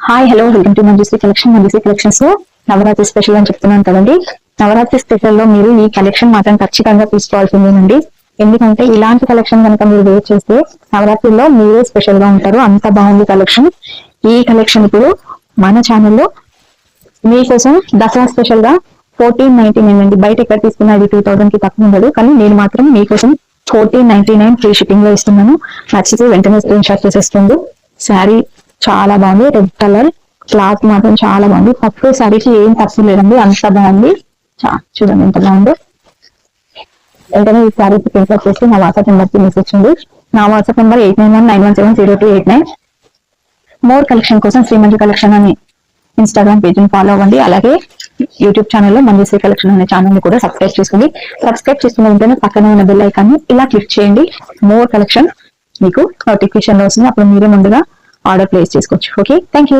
Hi hello welcome to Manjushree collections లో Navratri special అని చెప్తున్నాను కదండి. నవరాత్రి స్పెషల్ లో మీరు ఈ కలెక్షన్ మాత్రం ఖచ్చితంగా తీసుకోవాల్సిందేనండి. ఎందుకంటే ఇలాంటి కలెక్షన్ కనుక మీరు వేర్ చేస్తే నవరాత్రిలో మీరే స్పెషల్ గా ఉంటారు. అంత బాగుంది కలెక్షన్. ఈ కలెక్షన్ ఇప్పుడు మన ఛానల్లో మీకోసం దసరా స్పెషల్ గా 1499 అండి. బయట ఎక్కడ తీసుకున్నా అది 2000 కి తక్కువ ఉండదు, కానీ నేను మాత్రం మీకోసం 1499 ఫ్రీ షిప్పింగ్ లో ఇస్తున్నాను. నచ్చితే వెంటనే స్క్రీన్ షాట్ చేసేస్తుంది. శారీ చాలా బాగుంది, రెడ్ కలర్ క్లాత్ మాత్రం చాలా బాగుంది. పట్టు శారీకి ఏం తక్కువ లేదండి, అంత బాగుంది. చూడండి ఎంత బాగుందో. వెంటనే ఈ శారీ స్క్రీన్ షాట్ చేసి నా వాట్సాప్ నెంబర్ కి మెసేజ్ చేయండి. నా వాట్సాప్ నెంబర్ 8919170289. మోర్ కలెక్షన్ కోసం శ్రీమంజు కలెక్షన్ అని ఇన్స్టాగ్రామ్ పేజ్ ని ఫాలో అవ్వండి. అలాగే యూట్యూబ్ ఛానల్లో మంజుశ్రీ కలెక్షన్ అనే ఛానల్ ని కూడా సబ్స్క్రైబ్ చేసుకోండి. సబ్స్క్రైబ్ చేసుకున్న వెంటనే పక్కన ఉన్న బెల్ ఐకాన్ ని ఇలా క్లిక్ చేయండి. మోర్ కలెక్షన్ మీకు నోటిఫికేషన్ లో వస్తుంది. అప్పుడు మీరే ముందుగా ఆర్డర్ ప్లేస్ చేసుకోవచ్చు. Okay, thank you.